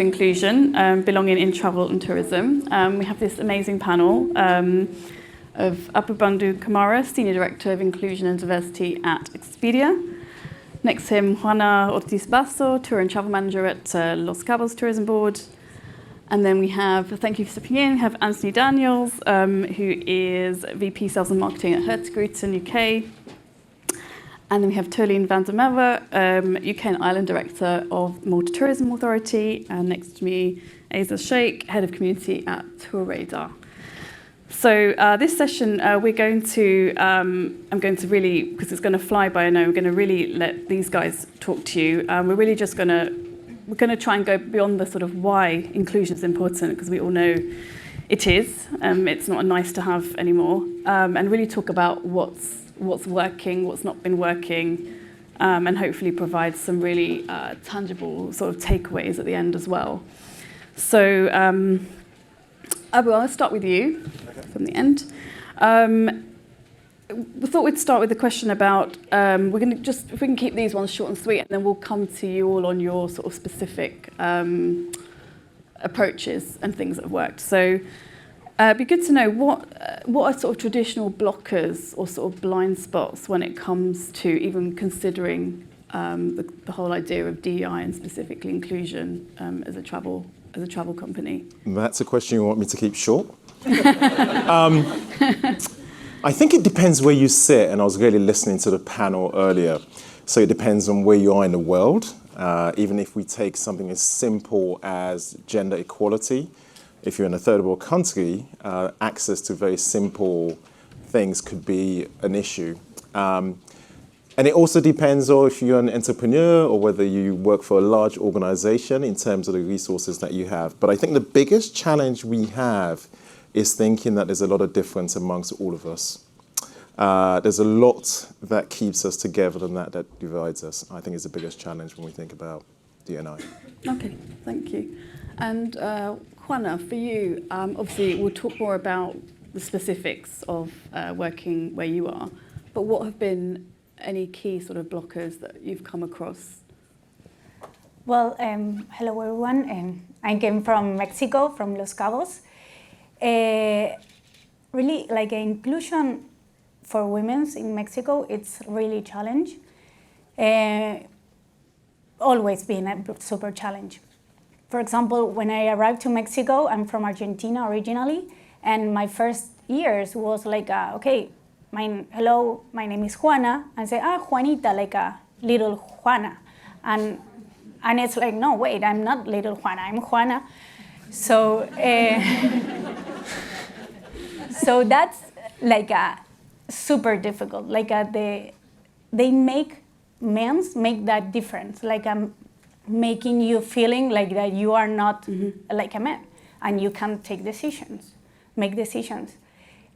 Inclusion, belonging in travel and tourism. We have this amazing panel of Abu Bundu-Kamara, Senior Director of Inclusion and Diversity at Expedia. Next to him, Juana Ortiz Basso, Tour and Travel Manager at Los Cabos Tourism Board. And then we have, thank you for stepping in, we have Anthony Daniels, who is VP Sales and Marketing at Hurtigruten UK. And then we have Tolene van der Merwe, UK and Ireland Director of Malta Tourism Authority. And next to me, Aizaz Sheikh, Head of Community at TourRadar. So this session, I'm going to really, because it's going to fly by, I know, we're going to really let these guys talk to you. We're really just going to try and go beyond the sort of why inclusion is important, because we all know it is. It's not a nice to have anymore. And really talk about what's working, what's not been working, and hopefully provide some really tangible sort of takeaways at the end as well. So, Abu, I'll start with you from the end. We thought we'd start with a question about, we're going to just, if we can keep these ones short and sweet, and then we'll come to you all on your sort of specific approaches and things that have worked. So it'd be good to know what are sort of traditional blockers or sort of blind spots when it comes to even considering the whole idea of DEI and specifically inclusion as a travel company. That's a question you want me to keep short? I think it depends where you sit, and I was really listening to the panel earlier. So it depends on where you are in the world. Even if we take something as simple as gender equality, if you're in a third world country, access to very simple things could be an issue. And it also depends on if you're an entrepreneur or whether you work for a large organization in terms of the resources that you have. But I think the biggest challenge we have is thinking that there's a lot of difference amongst all of us. There's a lot that keeps us together and that divides us. I think it's the biggest challenge when we think about D&I. Okay, thank you. And Juana, for you, obviously we'll talk more about the specifics of working where you are, but what have been any key sort of blockers that you've come across? Well, hello everyone. I came from Mexico, from Los Cabos. Really, like inclusion for women in Mexico, it's really a challenge. Always been a super challenge. For example, when I arrived to Mexico, I'm from Argentina originally, and my first years was like, okay, hello, my name is Juana, and say, Juanita, like a little Juana. And it's like, no, wait, I'm not little Juana, I'm Juana. So, so that's like super difficult. Like they make that difference. Like making you feeling like that you are not like a man, and you can make decisions.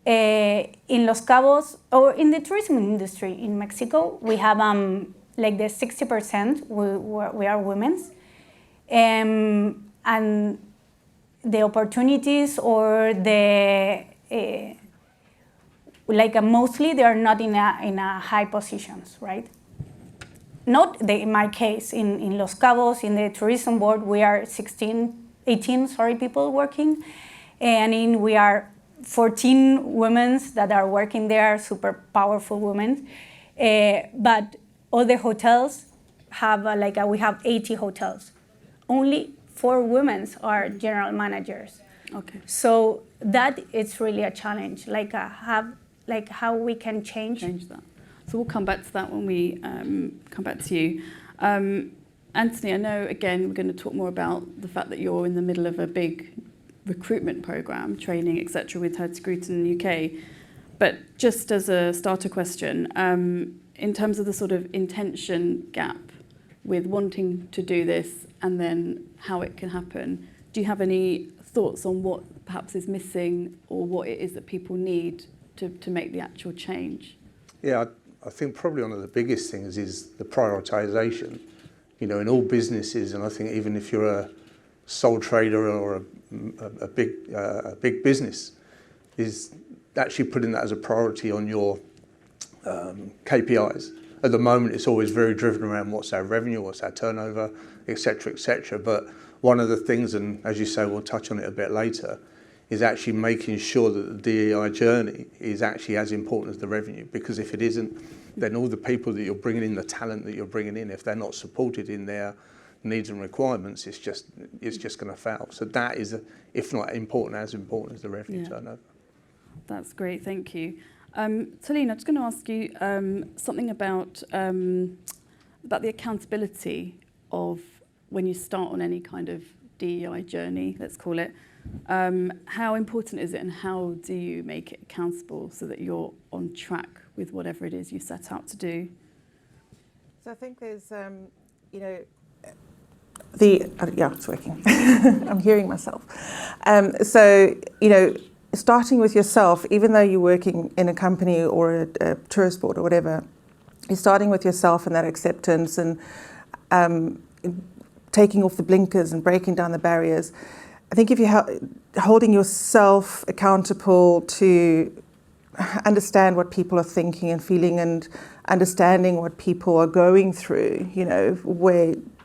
In Los Cabos, or in the tourism industry in Mexico, we have like the 60% we are women, and the opportunities or the mostly they are not in a high positions, right? Not in my case in Los Cabos, in the tourism board, we are 18 people working, and we are 14 women that are working there, super powerful women. But all the hotels have, we have 80 hotels. Only 4 women are general managers. Okay. So that is really a challenge, how we can change that. So we'll come back to that when we come back to you. Anthony, I know, again, we're going to talk more about the fact that you're in the middle of a big recruitment program, training, etc., with Hurtigruten in the UK. But just as a starter question, in terms of the sort of intention gap with wanting to do this and then how it can happen, do you have any thoughts on what perhaps is missing or what it is that people need to make the actual change? Yeah, I think probably one of the biggest things is the prioritization. You know, in all businesses, and I think even if you're a sole trader or a big business, is actually putting that as a priority on your KPIs. At the moment, it's always very driven around what's our revenue, what's our turnover, etc., etc. But one of the things, and as you say, we'll touch on it a bit later, is actually making sure that the DEI journey is actually as important as the revenue. Because if it isn't, then all the people that you're bringing in, the talent that you're bringing in, if they're not supported in their needs and requirements, it's just going to fail. So that is, if not as important as the revenue turnover. That's great, thank you. Tolene, I'm just going to ask you something about the accountability of when you start on any kind of DEI journey, let's call it. How important is it, and how do you make it accountable so that you're on track with whatever it is you set out to do? So I think there's, it's working. I'm hearing myself. Starting with yourself, even though you're working in a company or a tourist board or whatever, you're starting with yourself and that acceptance and taking off the blinkers and breaking down the barriers. I think if you're holding yourself accountable to understand what people are thinking and feeling and understanding what people are going through,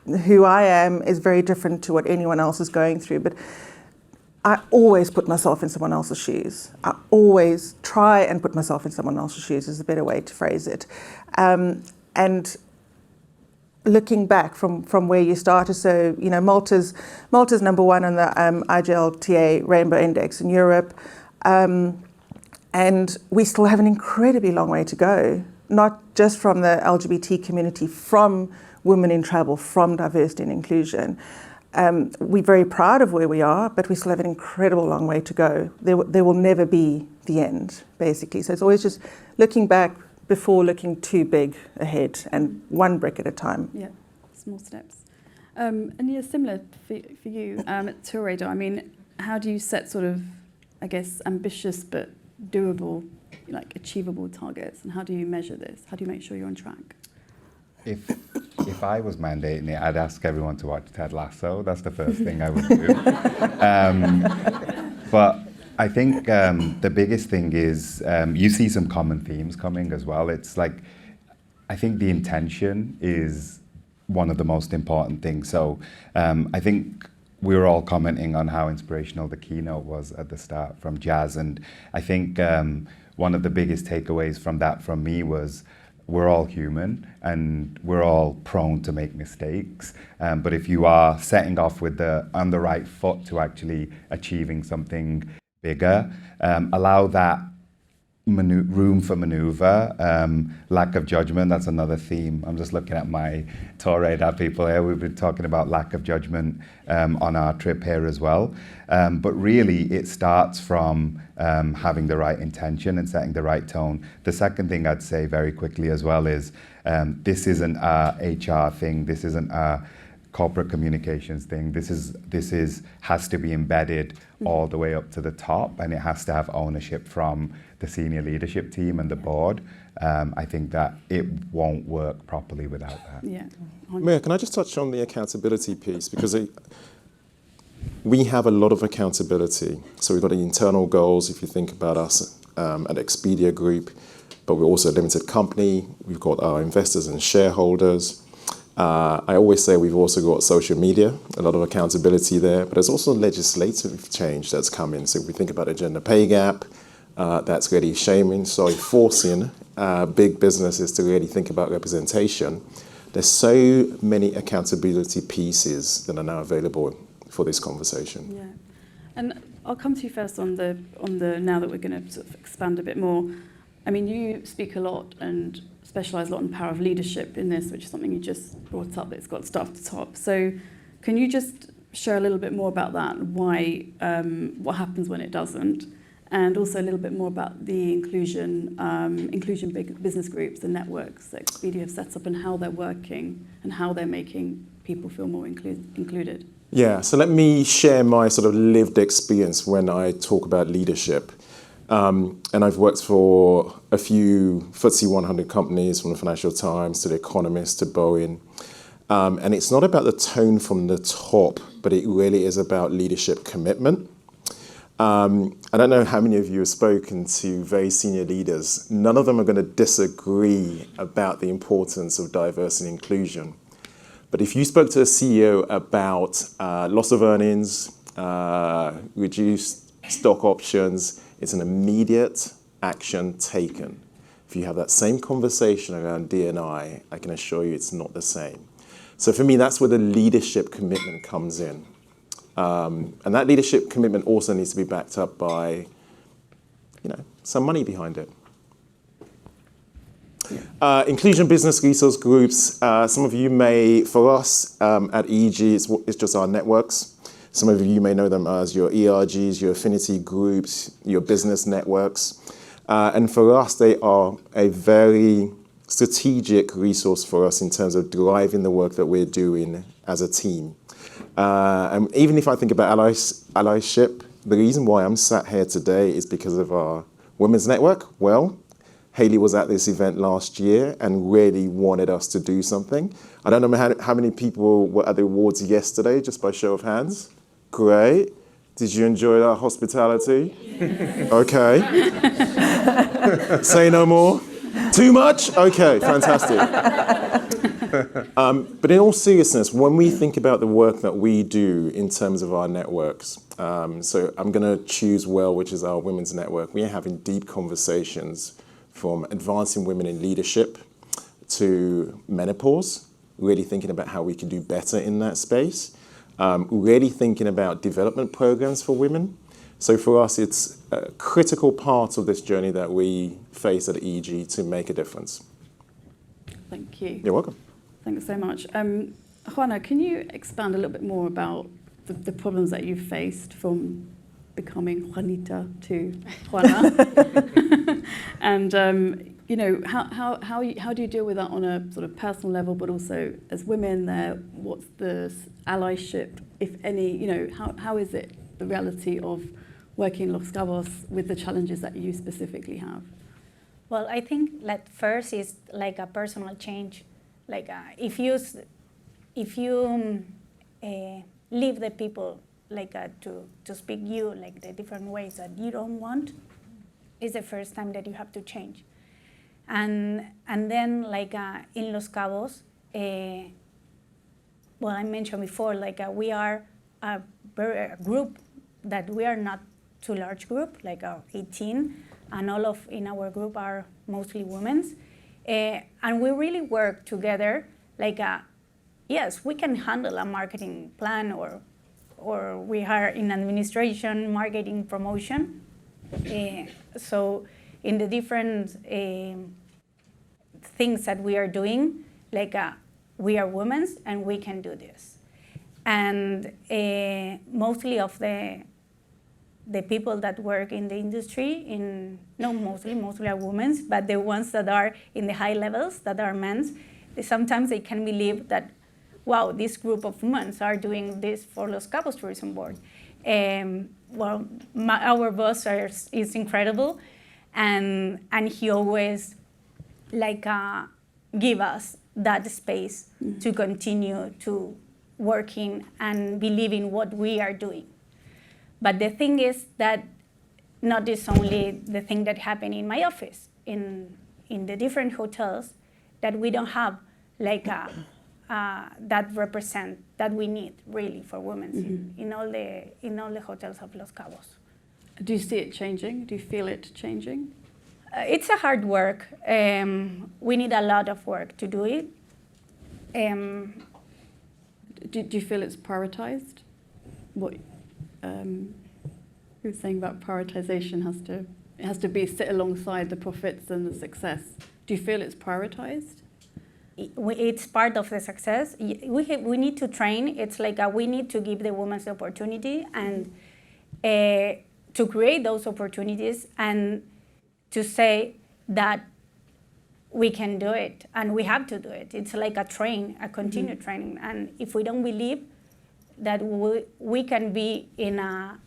who I am is very different to what anyone else is going through. But I always put myself in someone else's shoes. I always try and put myself in someone else's shoes is a better way to phrase it. And looking back from where you started, so Malta's number one on the IGLTA Rainbow Index in Europe, and we still have an incredibly long way to go, not just from the LGBT community, from women in travel, from diversity and inclusion. We're very proud of where we are, but we still have an incredible long way to go. There will never be the end, basically. So it's always just looking back before looking too big ahead, and one brick at a time. Yeah, small steps. And similar for you at TourRadar. I mean, how do you set sort of, I guess, ambitious but doable, achievable targets, and how do you measure this? How do you make sure you're on track? If I was mandating it, I'd ask everyone to watch Ted Lasso. That's the first thing I would do. But I think the biggest thing is you see some common themes coming as well. It's like, I think the intention is one of the most important things. So I think we were all commenting on how inspirational the keynote was at the start from Jazz. And I think one of the biggest takeaways from that from me was, we're all human and we're all prone to make mistakes. But if you are setting off on the right foot to actually achieving something bigger, allow that room for maneuver, lack of judgment, that's another theme. I'm just looking at my TourRadar people here. We've been talking about lack of judgment on our trip here as well. But really, it starts from having the right intention and setting the right tone. The second thing I'd say very quickly as well is this isn't a HR thing. This isn't a corporate communications thing. This has to be embedded all the way up to the top, and it has to have ownership from the senior leadership team and the board. I think that it won't work properly without that. Yeah. Meera, can I just touch on the accountability piece? Because we have a lot of accountability. So we've got the internal goals, if you think about us at Expedia Group, but we're also a limited company. We've got our investors and shareholders. I always say we've also got social media, a lot of accountability there, but there's also legislative change that's coming. So if we think about the gender pay gap, that's really forcing big businesses to really think about representation. There's so many accountability pieces that are now available for this conversation. Yeah, and I'll come to you first on the now that we're going to sort of expand a bit more. I mean, you speak a lot and specialise a lot in the power of leadership in this, which is something you just brought up, that it's got start to top. So can you just share a little bit more about that, why, what happens when it doesn't, and also a little bit more about the inclusion big business groups, the networks that Expedia have set up, and how they're working and how they're making people feel more included? Yeah, so let me share my sort of lived experience when I talk about leadership. And I've worked for a few FTSE 100 companies, from the Financial Times to The Economist to Boeing. And it's not about the tone from the top, but it really is about leadership commitment. I don't know how many of you have spoken to very senior leaders. None of them are going to disagree about the importance of diversity and inclusion. But if you spoke to a CEO about loss of earnings, reduced stock options, it's an immediate action taken. If you have that same conversation around D&I can assure you it's not the same. So for me, that's where the leadership commitment comes in. And that leadership commitment also needs to be backed up by, some money behind it. Inclusion business resource groups. Some of you may, for us at EG, it's just our networks. Some of you may know them as your ERGs, your affinity groups, your business networks. And for us, they are a very strategic resource for us in terms of driving the work that we're doing as a team. And even if I think about allyship, the reason why I'm sat here today is because of our women's network. Well, Hayley was at this event last year and really wanted us to do something. I don't know how many people were at the awards yesterday, just by show of hands. Great. Did you enjoy our hospitality? Okay. Say no more. Too much? Okay, fantastic. But in all seriousness, when we think about the work that we do in terms of our networks, so I'm going to choose WELL, which is our women's network. We are having deep conversations from advancing women in leadership to menopause, really thinking about how we can do better in that space, really thinking about development programs for women. So for us, it's a critical part of this journey that we face at EG to make a difference. Thank you. You're welcome. Thanks so much. Juana, can you expand a little bit more about the problems that you've faced from becoming Juanita to Juana? And how do you deal with that on a sort of personal level, but also as women there, what's the allyship, if any, how is it the reality of working in Los Cabos with the challenges that you specifically have? Well, I think that first is like a personal change. Like if you leave the people to speak you like the different ways that you don't want, is the first time that you have to change. And then in Los Cabos, well, I mentioned before, we are a group that we are not too large group, 18, and all in our group are mostly women. And we really work together, yes, we can handle a marketing plan or we are in administration, marketing, promotion. So in the different things that we are doing, we are women and we can do this. And mostly of the people that work in the industry, mostly are women, but the ones that are in the high levels, that are men, sometimes they can believe that, wow, this group of women are doing this for Los Cabos Tourism Board. Well, our boss is incredible, and he always give us that space to continue to working and believing what we are doing. But the thing is that not is only the thing that happened in my office, in the different hotels, that we don't have that represent that we need really for women in all the hotels of Los Cabos. Do you see it changing? Do you feel it changing? It's a hard work. We need a lot of work to do it. Do you feel it's prioritized? What you were saying about prioritization has to sit alongside the profits and the success. Do you feel it's prioritized? It's part of the success. We need to train. It's we need to give the women the opportunity and to create those opportunities and to say that we can do it and we have to do it. It's like a continued training. And if we don't believe that we can be in a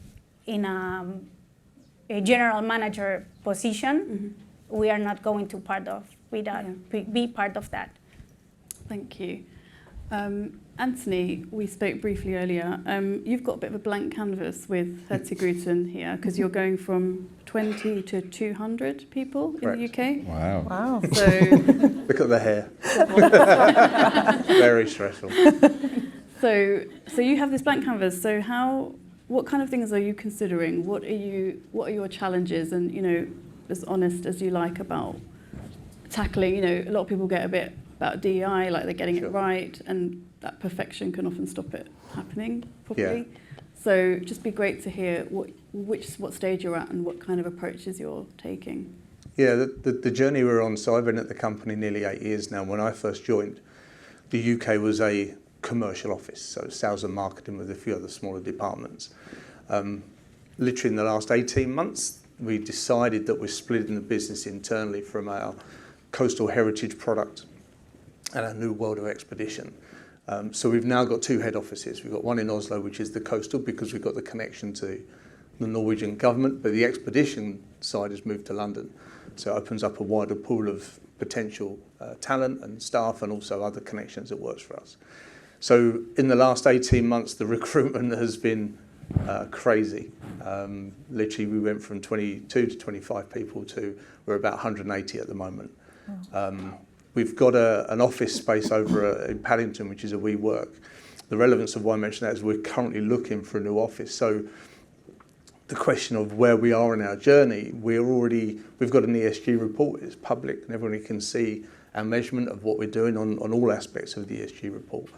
general manager position, we are not going to be part of that. Thank you. Anthony, we spoke briefly earlier. You've got a bit of a blank canvas with Hurtigruten here because you're going from 20 to 200 people in the UK. Wow. Wow. So Look at the hair. Very stressful. So you have this blank canvas. So what kind of things are you considering? What are your challenges? And as honest as you like about tackling. A lot of people get a bit about DEI, like they're getting it right, and that perfection can often stop it happening properly. Yeah. So just be great to hear what stage you're at and what kind of approaches you're taking. Yeah, the journey we're on, so I've been at the company nearly 8 years now. When I first joined, the UK was a commercial office, so sales and marketing with a few other smaller departments. Literally in the last 18 months, we decided that we're splitting the business internally from our coastal heritage product and our new world of expedition. So we've now got 2 head offices. We've got one in Oslo, which is the coastal, because we've got the connection to the Norwegian government, but the expedition side has moved to London. So it opens up a wider pool of potential talent and staff, and also other connections that works for us. So in the last 18 months, the recruitment has been crazy. Literally, we went from 22 to 25 people to we're about 180 at the moment. We've got an office space over in Paddington, which is a WeWork. The relevance of why I mention that is we're currently looking for a new office. So the question of where we are in our journey, we've got an ESG report. It's public, and everyone can see our measurement of what we're doing on all aspects of the ESG report.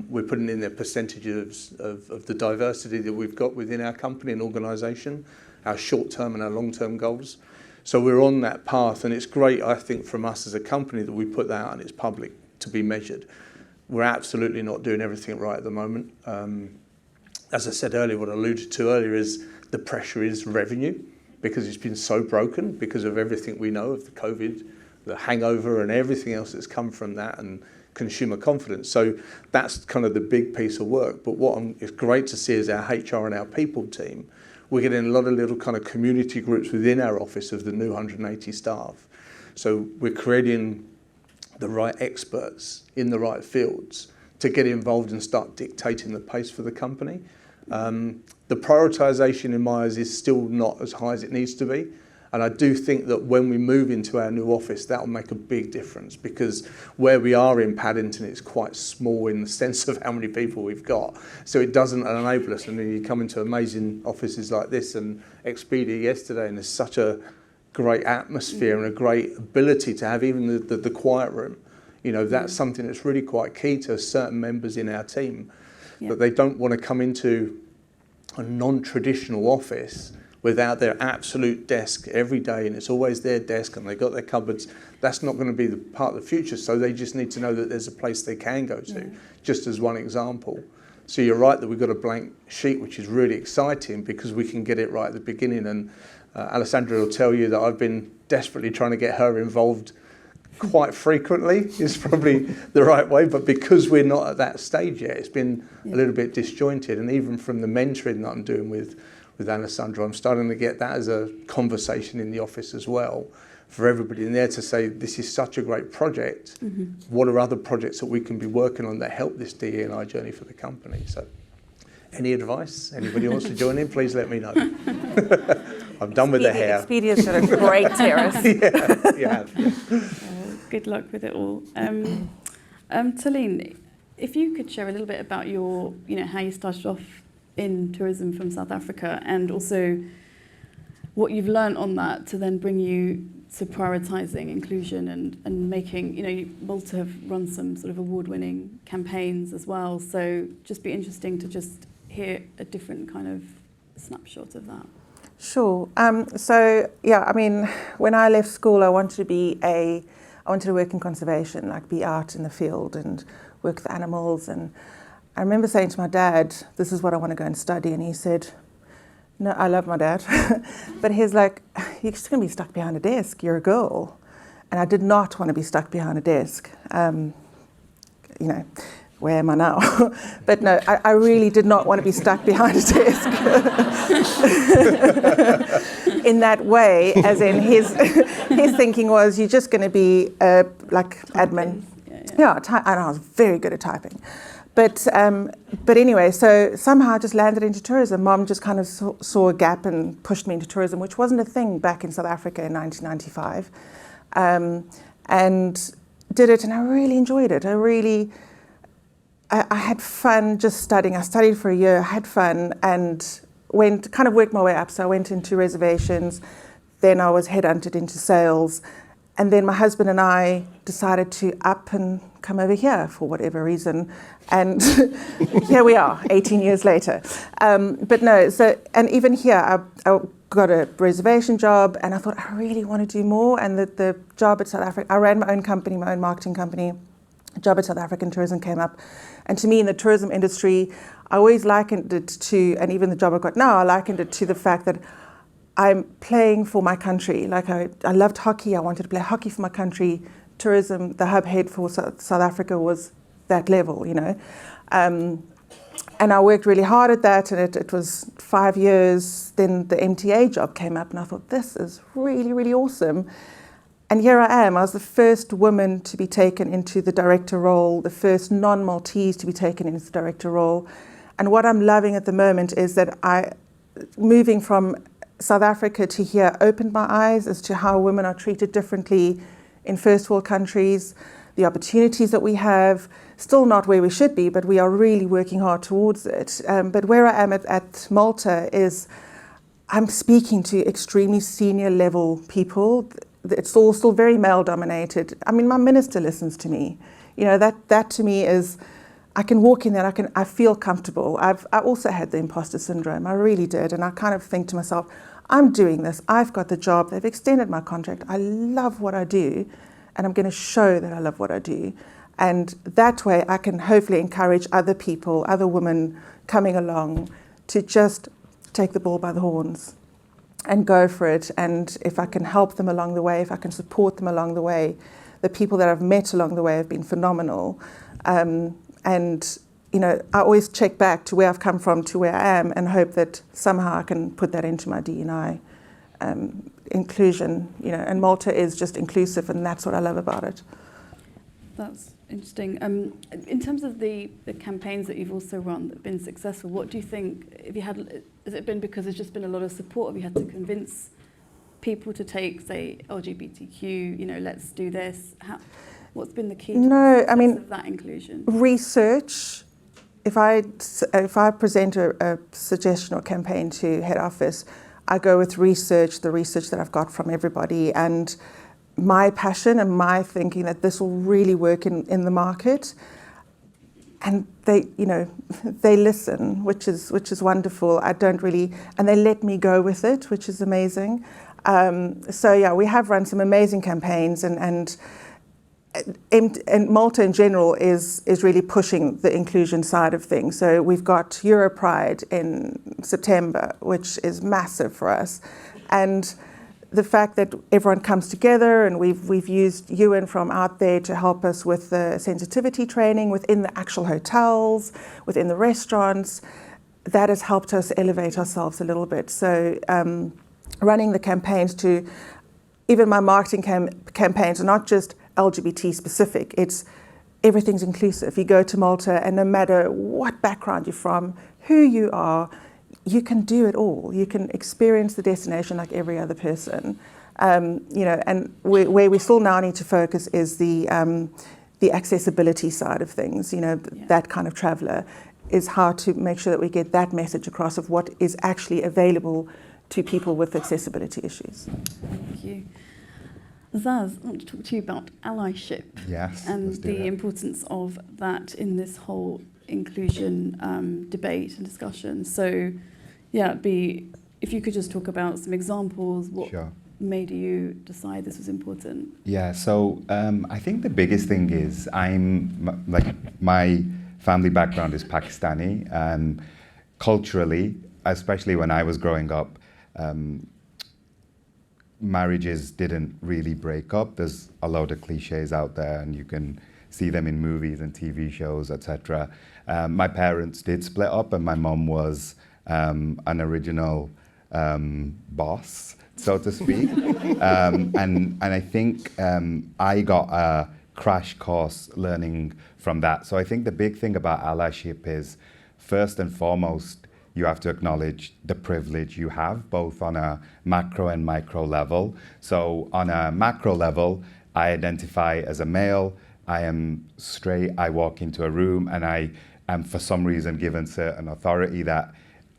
We're putting in the percentages of the diversity that we've got within our company and organisation, our short-term and our long-term goals. So we're on that path, and it's great, I think, from us as a company that we put that out and it's public to be measured. We're absolutely not doing everything right at the moment. As I said earlier, what I alluded to earlier is the pressure is revenue, because it's been so broken because of everything we know of the COVID, the hangover and everything else that's come from that, and consumer confidence. So that's kind of the big piece of work. But it's great to see is our HR and our people team, we're getting a lot of little kind of community groups within our office of the new 180 staff. So we're creating the right experts in the right fields to get involved and start dictating the pace for the company. The prioritisation in my eyes is still not as high as it needs to be. And I do think that when we move into our new office, that will make a big difference, because where we are in Paddington, it's quite small in the sense of how many people we've got. So it doesn't enable us. And then you come into amazing offices like this and Expedia yesterday, and there's such a great atmosphere and a great ability to have even the quiet room. That's something that's really quite key to certain members in our team, that they don't want to come into a non-traditional office without their absolute desk every day, and it's always their desk and they've got their cupboards. That's not going to be the part of the future, so they just need to know that there's a place they can go to, just as one example. So you're right that we've got a blank sheet, which is really exciting because we can get it right at the beginning, and Alessandra will tell you that I've been desperately trying to get her involved quite frequently, is probably the right way, but because we're not at that stage yet, it's been a little bit disjointed. And even from the mentoring that I'm doing with Alessandra, I'm starting to get that as a conversation in the office as well, for everybody in there to say, this is such a great project. What are other projects that we can be working on that help this DE&I journey for the company? So any advice? Anybody wants to join in, please let me know. I'm done with the hair. Expedia's got a great terrace. Yeah. Good luck with it all. Tolene, if you could share a little bit about your, how you started off in tourism from South Africa, and also what you've learned on that to then bring you to prioritising inclusion and making, Malta have run some sort of award-winning campaigns as well, so just be interesting to just hear a different kind of snapshot of that. Sure. When I left school, I wanted to work in conservation, like be out in the field and work with animals. And I remember saying to my dad, this is what I want to go and study. And he said, no, I love my dad. But he's like, you're just going to be stuck behind a desk. You're a girl. And I did not want to be stuck behind a desk. Where am I now? But no, I really did not want to be stuck behind a desk. In that way, as in his thinking was, you're just going to be like admin. Yeah, and I was very good at typing. But anyway, so somehow I just landed into tourism. Mom just kind of saw a gap and pushed me into tourism, which wasn't a thing back in South Africa in 1995. And did it, and I really enjoyed it. I had fun just studying. I studied for a year, I had fun, and worked my way up. So I went into reservations, then I was headhunted into sales, and then my husband and I decided to up and come over here for whatever reason. And here we are, 18 years later. But no, and even here, I got a reservation job, and I thought, I really want to do more. And the job at South Africa, I ran my own company, my own marketing company. A job at South African Tourism came up. And to me, in the tourism industry, I always likened it to, and even the job I've got now, I likened it to the fact that I'm playing for my country. Like I loved hockey. I wanted to play hockey for my country. Tourism, the hub head for South Africa was that level, you know. And I worked really hard at that, and it was 5 years. Then the MTA job came up, and I thought, this is really, really awesome. And here I am. I was the first woman to be taken into the director role, the first non-Maltese to be taken into the director role. And what I'm loving at the moment is that moving from South Africa to here opened my eyes as to how women are treated differently in first world countries, the opportunities that we have, still not where we should be, but we are really working hard towards it. But where I am at Malta is I'm speaking to extremely senior level people. It's all still very male dominated. I mean, my minister listens to me. You know, that to me is, I can walk in there, I feel comfortable. I also had the imposter syndrome, I really did. And I kind of think to myself, I'm doing this, I've got the job, they've extended my contract, I love what I do, and I'm gonna show that I love what I do. And that way I can hopefully encourage other people, other women coming along to just take the bull by the horns and go for it. And if I can help them along the way, if I can support them along the way, the people that I've met along the way have been phenomenal. And you know, I always check back to where I've come from to where I am and hope that somehow I can put that into my D&I. Inclusion, you know, and Malta is just inclusive, and that's what I love about it. That's interesting. In terms of the campaigns that you've also run that have been successful, what do you think, has it been because there's just been a lot of support? Have you had to convince people to take, say, LGBTQ, you know, let's do this? What's been the key to that inclusion? Research. If I present a suggestion or campaign to head office, I go with research, the research that I've got from everybody, and my passion and my thinking that this will really work in the market. And they listen, which is wonderful. And they let me go with it, which is amazing. So yeah, we have run some amazing campaigns, and Malta in general is really pushing the inclusion side of things. So we've got Europride in September, which is massive for us. And the fact that everyone comes together, and we've used Ewan from out there to help us with the sensitivity training within the actual hotels, within the restaurants, that has helped us elevate ourselves a little bit. So running the campaigns to, even my marketing campaigns are not just LGBT specific, it's everything's inclusive. You go to Malta, and no matter what background you're from, who you are, you can do it all. You can experience the destination like every other person. You know, and where we still now need to focus is the accessibility side of things. You know, that kind of traveller is how to make sure that we get that message across of what is actually available to people with accessibility issues. Thank you. Aizaz, I want to talk to you about allyship. Yes, and the importance of that in this whole inclusion debate and discussion. So, yeah, if you could just talk about some examples, what made you decide this was important? Yeah, so I think the biggest thing is my family background is Pakistani. Culturally, especially when I was growing up, marriages didn't really break up. There's a lot of cliches out there, and you can see them in movies and TV shows, etc. My parents did split up, and my mum was an original boss, so to speak. And I think I got a crash course learning from that. So I think the big thing about allyship is, first and foremost, you have to acknowledge the privilege you have, both on a macro and micro level. So on a macro level, I identify as a male, I am straight, I walk into a room and I am for some reason given certain authority that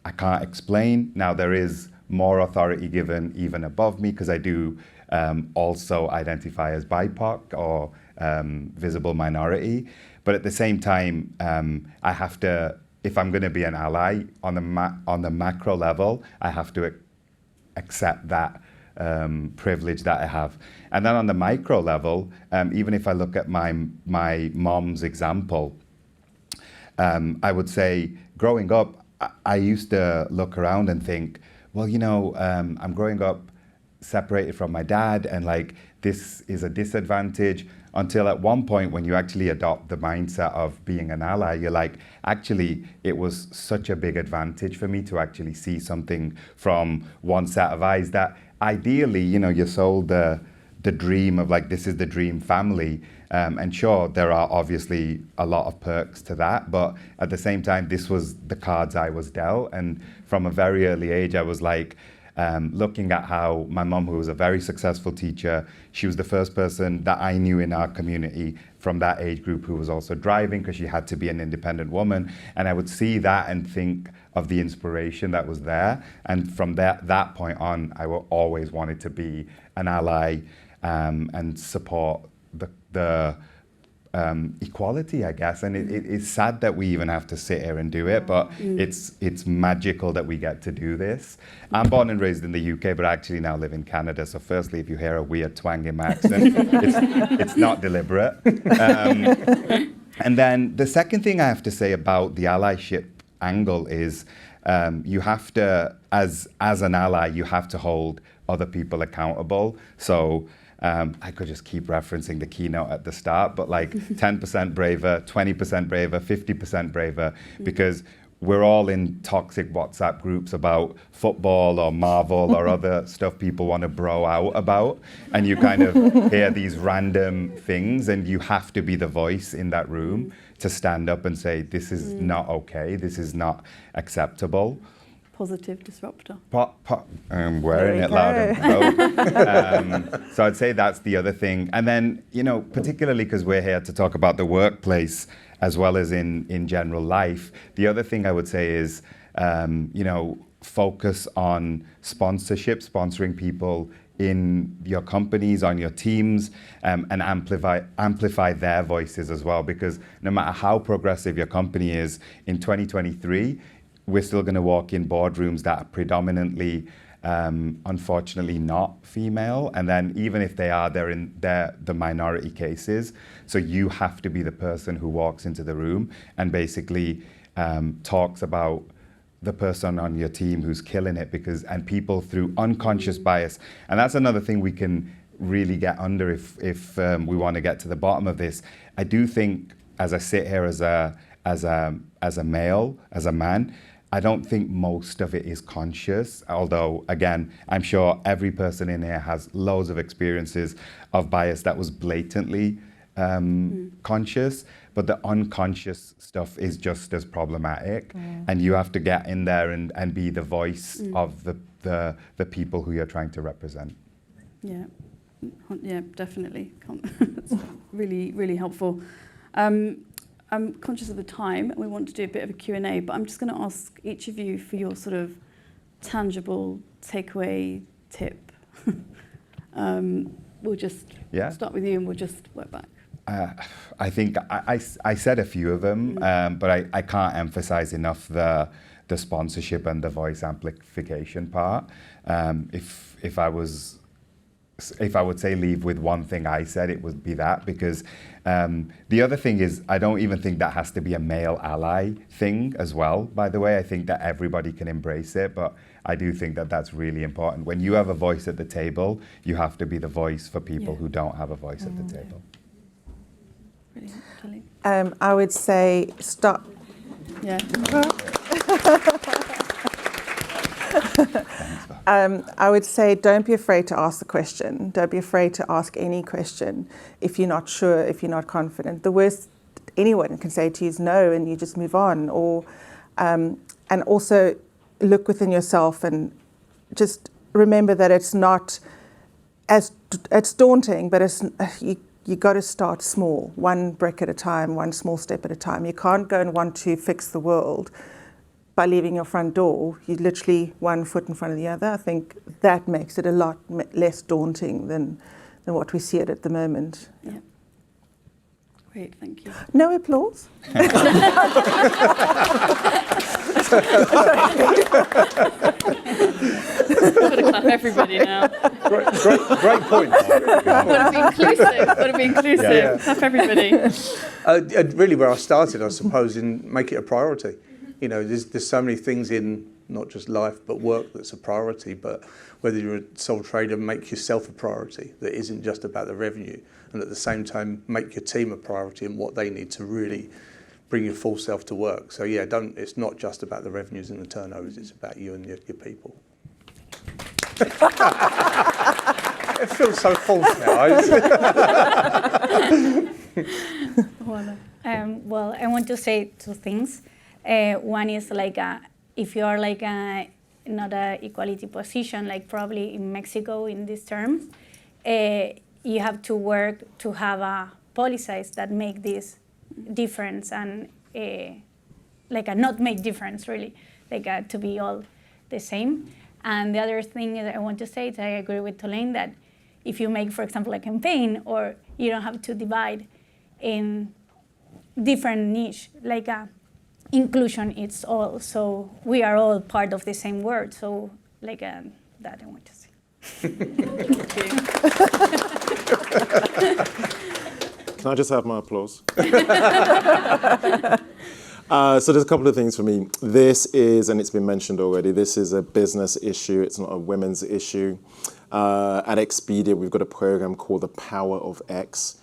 I can't explain. Now there is more authority given even above me, because I do also identify as BIPOC or visible minority. But at the same time, I have to, if I'm going to be an ally on the macro level, I have to accept that privilege that I have. And then on the micro level, even if I look at my mom's example, I would say growing up, I used to look around and think, well, you know, I'm growing up separated from my dad, and like this is a disadvantage, until at one point when you actually adopt the mindset of being an ally, you're like, actually, it was such a big advantage for me to actually see something from one set of eyes that ideally, you know, you're sold the dream of like, this is the dream family. And sure, there are obviously a lot of perks to that, but at the same time, this was the cards I was dealt. And from a very early age, I was like, looking at how my mom, who was a very successful teacher, she was the first person that I knew in our community from that age group who was also driving, because she had to be an independent woman. And I would see that and think of the inspiration that was there. And from that point on, I always wanted to be an ally and support the equality, I guess. And it's sad that we even have to sit here and do it, but it's magical that we get to do this. I'm born and raised in the UK, but I actually now live in Canada. So firstly, if you hear a weird twang in my accent, it's not deliberate. And then the second thing I have to say about the allyship angle is you have to, as an ally, you have to hold other people accountable. So I could just keep referencing the keynote at the start, but like 10% braver, 20% braver, 50% braver, because we're all in toxic WhatsApp groups about football or Marvel or other stuff people want to bro out about. And you kind of hear these random things, and you have to be the voice in that room to stand up and say, this is not okay, this is not acceptable. Positive disruptor. I'm wearing it loud and proud. So I'd say that's the other thing. And then, you know, particularly because we're here to talk about the workplace as well as in general life, the other thing I would say is, you know, focus on sponsorship, sponsoring people in your companies, on your teams, and amplify their voices as well. Because no matter how progressive your company is, in 2023, we're still going to walk in boardrooms that are predominantly, unfortunately, not female. And then even if they are, they're the minority cases. So you have to be the person who walks into the room and basically talks about the person on your team who's killing it, and people through unconscious bias. And that's another thing we can really get under if we want to get to the bottom of this. I do think, as I sit here as a male, as a man, I don't think most of it is conscious, although, again, I'm sure every person in here has loads of experiences of bias that was blatantly conscious, but the unconscious stuff is just as problematic. And you have to get in there and be the voice of the people who you're trying to represent. Yeah, definitely. That's really, really helpful. I'm conscious of the time, and we want to do a bit of a Q&A, but I'm just going to ask each of you for your sort of tangible takeaway tip. We'll just start with you, and we'll just work back. I think I said a few of them, but I can't emphasize enough the sponsorship and the voice amplification part. If I would say leave with one thing I said, it would be that, because the other thing is, I don't even think that has to be a male ally thing as well, by the way. I think that everybody can embrace it, but I do think that that's really important. When you have a voice at the table, you have to be the voice for people who don't have a voice at the table. Brilliant. Tolene? I would say stop. Yeah. I would say don't be afraid to ask the question. Don't be afraid to ask any question if you're not sure, if you're not confident. The worst anyone can say to you is no, and you just move on. Or and also look within yourself and just remember that it's not it's daunting, but you got to start small, one brick at a time, one small step at a time. You can't go and want to fix the world by leaving your front door. You literally one foot in front of the other. I think that makes it a lot less daunting than what we see it at the moment. Yeah. Great, thank you. No applause. Got to clap everybody now. Great point. Want to be inclusive. Want to be inclusive. Yeah. Clap everybody. Really, where I started, I suppose, in make it a priority. You know, there's so many things in not just life but work that's a priority. But whether you're a sole trader, make yourself a priority that isn't just about the revenue, and at the same time make your team a priority and what they need to really bring your full self to work. So yeah, it's not just about the revenues and the turnovers, it's about you and your people. It feels so false now. Well, I want to say two things. One is like if you are like not a equality position, like probably in Mexico in these terms, you have to work to have policies that make this difference and like not make difference really, like to be all the same. And the other thing that I want to say is I agree with Tolene that if you make, for example, a campaign, or you don't have to divide in different niche, like inclusion it's all. So we are all part of the same world. So like that I want to say. Can I just have my applause? So there's a couple of things for me. This is, and it's been mentioned already, this is a business issue. It's not a women's issue. At Expedia, we've got a program called The Power of X.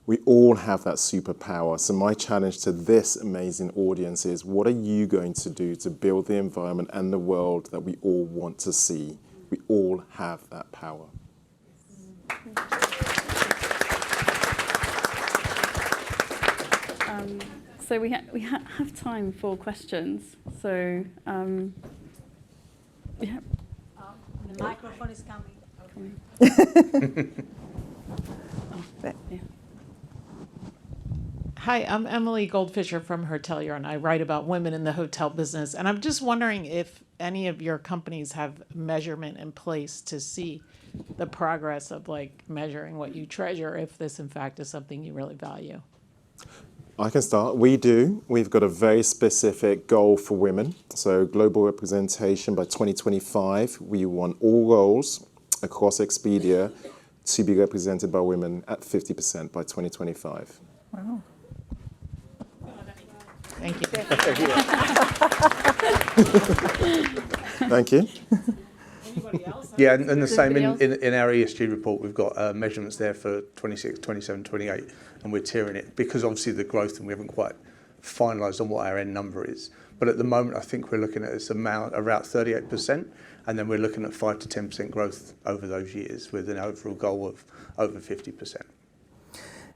We all have that superpower. So my challenge to this amazing audience is, what are you going to do to build the environment and the world that we all want to see? We all have that power. So we have time for questions. So yeah. The microphone is coming. Yeah. Hi, I'm Emily Goldfisher from Hurtigruten. I write about women in the hotel business, and I'm just wondering if any of your companies have measurement in place to see the progress of like measuring what you treasure, if this in fact is something you really value. I can start. We do. We've got a very specific goal for women. So global representation by 2025. We want all roles across Expedia to be represented by women at 50% by 2025. Wow. Thank you. Thank you. Anybody else? Yeah, and the same in our ESG report, we've got measurements there for 26, 27, 28, and we're tiering it because obviously the growth, and we haven't quite finalised on what our end number is. But at the moment, I think we're looking at this amount around 38%, and then we're looking at 5 to 10% growth over those years with an overall goal of over 50%.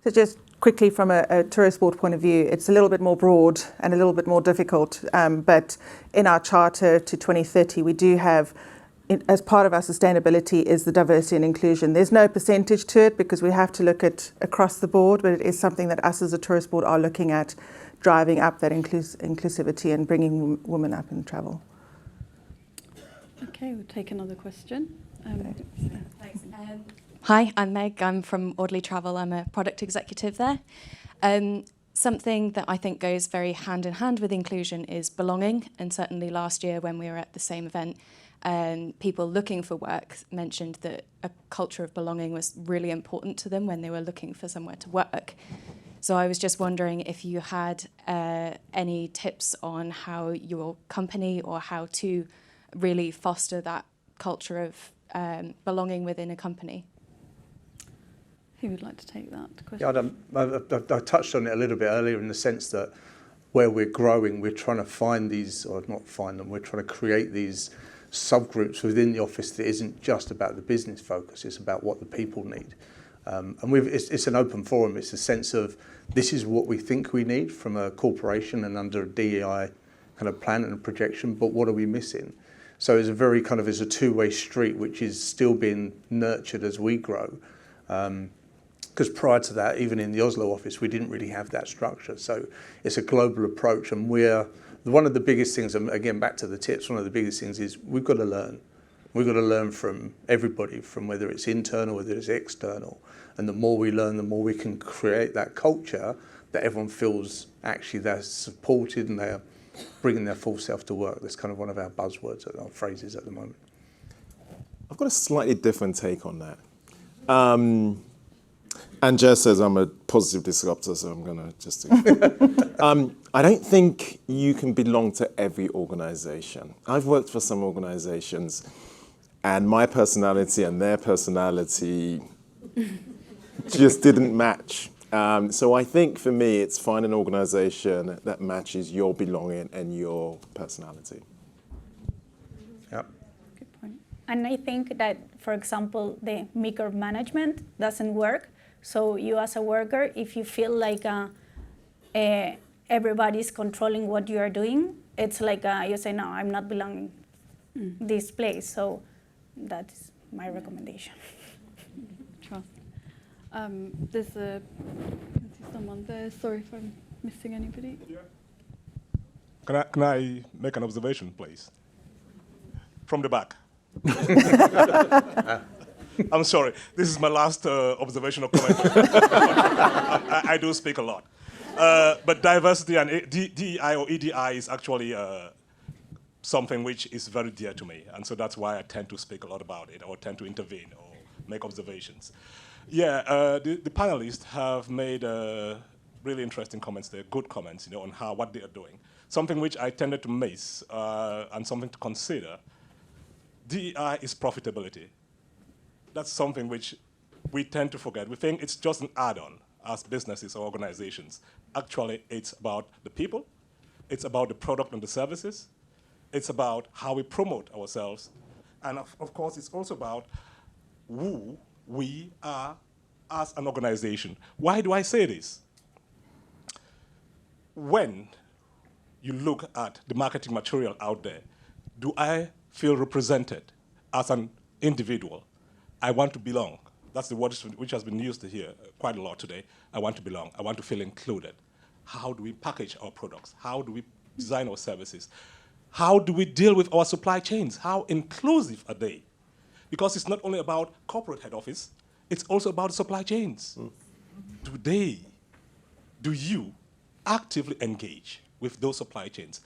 So just quickly from a tourist board point of view, it's a little bit more broad and a little bit more difficult, but in our charter to 2030, we do have, as part of our sustainability, is the diversity and inclusion. There's no percentage to it because we have to look at across the board, but it is something that us as a tourist board are looking at, driving up that inclusivity and bringing women up in travel. Okay, we'll take another question. Thanks. Hi, I'm Meg. I'm from Audley Travel. I'm a product executive there. Something that I think goes very hand in hand with inclusion is belonging. And certainly last year when we were at the same event, people looking for work mentioned that a culture of belonging was really important to them when they were looking for somewhere to work. So I was just wondering if you had any tips on how your company or how to really foster that culture of belonging within a company. Who would like to take that question? Yeah, I touched on it a little bit earlier in the sense that where we're growing, we're trying to find these, or not find them, we're trying to create these subgroups within the office that isn't just about the business focus, it's about what the people need. And it's an open forum. It's a sense of this is what we think we need from a corporation and under a DEI kind of plan and projection, but what are we missing? So it's a very kind of, it's a two-way street, which is still being nurtured as we grow. Because prior to that, even in the Oslo office, we didn't really have that structure. So it's a global approach, and one of the biggest things, and again, back to the tips, one of the biggest things is we've got to learn. We've got to learn from everybody, from whether it's internal, whether it's external. And the more we learn, the more we can create that culture that everyone feels actually they're supported and they're bringing their full self to work. That's kind of one of our buzzwords, our phrases at the moment. I've got a slightly different take on that. And Jess says I'm a positive disruptor, so I'm going to just... I don't think you can belong to every organisation. I've worked for some organisations, and my personality and their personality just didn't match. So I think for me, it's find an organisation that matches your belonging and your personality. Yep. Good point. And I think that, for example, the micromanagement doesn't work. So you as a worker, if you feel like everybody's controlling what you are doing, it's like you say, no, I'm not belonging this place. So that's my recommendation. Trust. There's I can see someone there. Sorry if I'm missing anybody. Yeah. Can I make an observation, please? From the back. I'm sorry. This is my last observational comment. I do speak a lot. But diversity and DEI or EDI is actually something which is very dear to me. And so that's why I tend to speak a lot about it or tend to intervene or make observations. Yeah, the panelists have made really interesting comments there, good comments, on what they are doing. Something which I tended to miss and something to consider. DEI is profitability. That's something which we tend to forget. We think it's just an add-on as businesses or organizations. Actually, it's about the people. It's about the product and the services. It's about how we promote ourselves. And of course, it's also about who we are as an organization. Why do I say this? When you look at the marketing material out there, do I feel represented as an individual? I want to belong. That's the word which has been used here quite a lot today. I want to belong. I want to feel included. How do we package our products? How do we design our services? How do we deal with our supply chains? How inclusive are they? Because it's not only about corporate head office, it's also about supply chains. Do you actively engage with those supply chains?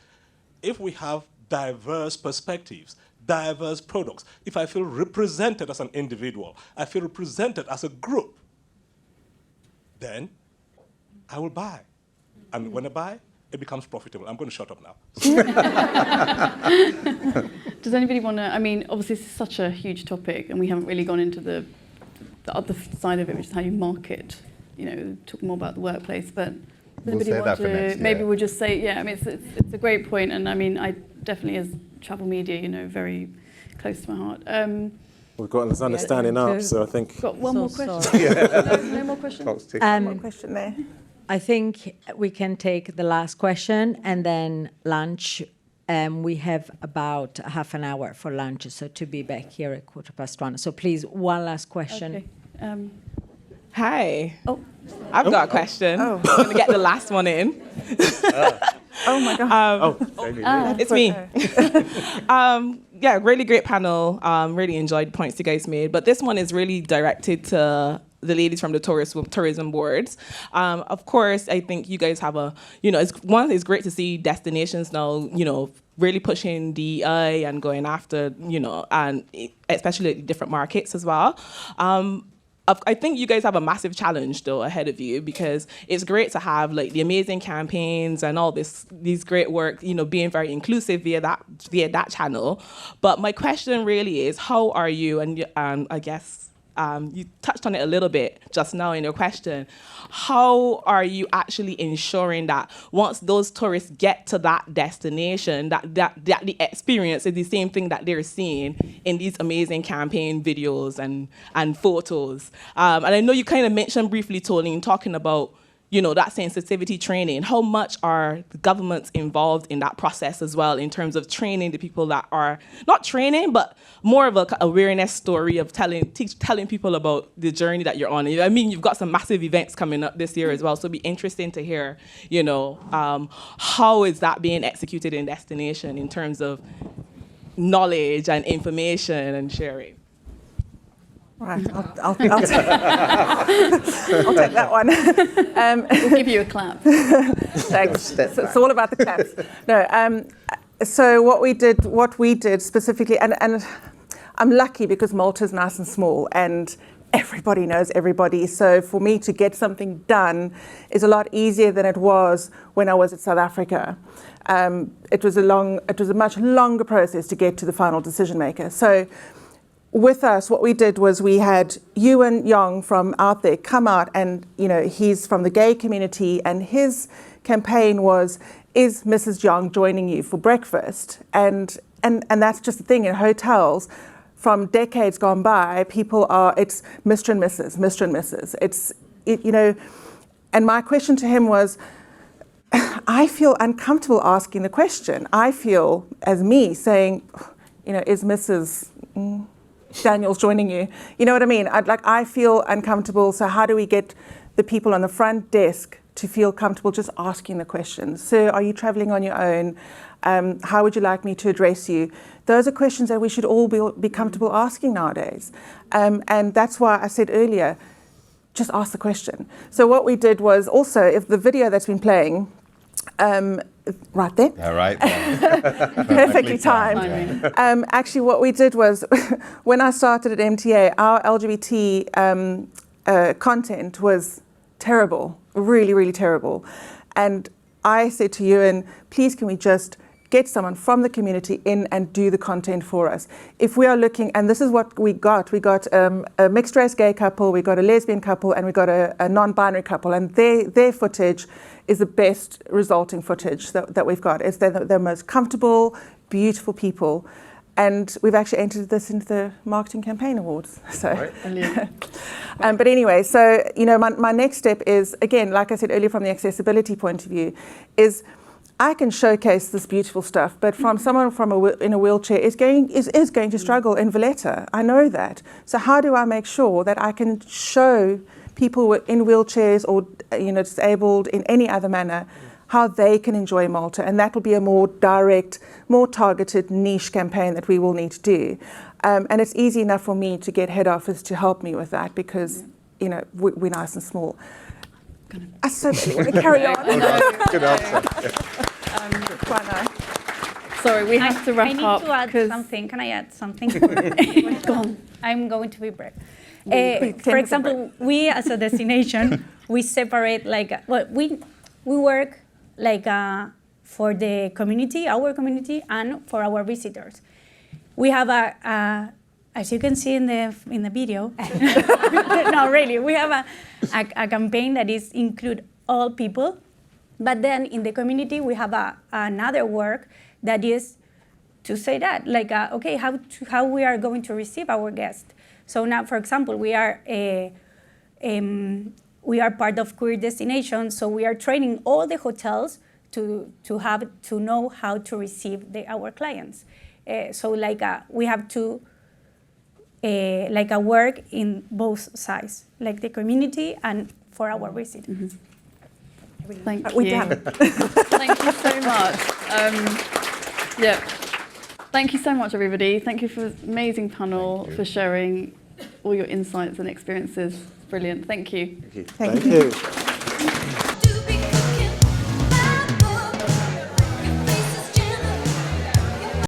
If we have diverse perspectives, diverse products, if I feel represented as an individual, I feel represented as a group, then I will buy. And when I buy, it becomes profitable. I'm going to shut up now. Does anybody want to, obviously this is such a huge topic and we haven't really gone into the other side of it, which is how you market, talk more about the workplace, but does anybody want to, maybe we'll just say, it's a great point, and I definitely, as travel media, very close to my heart. We've got an understanding up, so I think... Got one more question. No more questions? One question there. I think we can take the last question and then lunch. We have about half an hour for lunch, so to be back here at 1:15. So please, one last question. Okay. Hi. Oh. I've got a question. I'm going to get the last one in. Oh my God. It's me. Really great panel. Really enjoyed the points you guys made. But this one is really directed to the ladies from the tourism boards. Of course, I think you guys have it's great to see destinations now, really pushing DEI and going after, and especially different markets as well. I think you guys have a massive challenge though ahead of you, because it's great to have the amazing campaigns and all these great work, being very inclusive via that channel. But my question really is, how are you, and I guess you touched on it a little bit just now in your question. How are you actually ensuring that once those tourists get to that destination, that the experience is the same thing that they're seeing in these amazing campaign videos and photos? And I know you kind of mentioned briefly, Tolene, talking about that sensitivity training. How much are the governments involved in that process as well, in terms of training the people that are not training, but more of a awareness story of telling people about the journey that you're on? I mean, you've got some massive events coming up this year as well, so it'd be interesting to hear, how is that being executed in destination in terms of knowledge and information and sharing? Right, I'll take that one. We'll give you a clap. Thanks. It's all about the claps. No, so what we did specifically, and I'm lucky because Malta's nice and small, and everybody knows everybody. So for me to get something done is a lot easier than it was when I was at South Africa. It was a much longer process to get to the final decision maker. So with us, what we did was we had Ewan Young from out there come out, and he's from the gay community, and his campaign was, "Is Mrs. Young joining you for breakfast?" And that's just the thing in hotels. From decades gone by, it's Mr. and Mrs., Mr. and Mrs. And my question to him was, I feel uncomfortable asking the question. I feel as me saying, is Mrs. Daniel's joining you? You know what I mean? I feel uncomfortable. So how do we get the people on the front desk to feel comfortable just asking the questions? Sir, are you traveling on your own? How would you like me to address you? Those are questions that we should all be comfortable asking nowadays. And that's why I said earlier, just ask the question. So what we did was also, if the video that's been playing, right there. All right. Perfectly timed. Actually, what we did was, when I started at MTA, our LGBT content was terrible, really, really terrible. And I said to Ewan, please can we just get someone from the community in and do the content for us. If we are looking, and this is what we got a mixed race gay couple, we got a lesbian couple, and we got a non-binary couple, and their footage is the best resulting footage that we've got. It's the most comfortable, beautiful people. And we've actually entered this into the Marketing Campaign Awards. So, Right. but anyway, so, my next step is, again, like I said earlier, from the accessibility point of view, is I can showcase this beautiful stuff, but from someone in a wheelchair is going to struggle in Valletta. I know that. So how do I make sure that I can show people in wheelchairs or disabled in any other manner how they can enjoy Malta? And that will be a more direct, more targeted niche campaign that we will need to do. And it's easy enough for me to get head office to help me with that because we're nice and small. I so really want to carry on. Good answer. Sorry, we have to wrap up. I need to add something. Can I add something? Go on. I'm going to be brief. For example, we as a destination, we separate we work for the community, our community, and for our visitors. We have as you can see in the video, no, really, we have a campaign that is include all people, but then in the community we have another work that is to say that, okay, how we are going to receive our guests. So now, for example, we are part of Queer Destination, so we are training all the hotels to know how to receive our clients. So we have to work in both sides, like the community and for our visitors. Thank you. We're done. Thank you so much. Thank you so much, everybody. Thank you for this amazing panel, for sharing all your insights and experiences. Brilliant. Thank you. Thank you.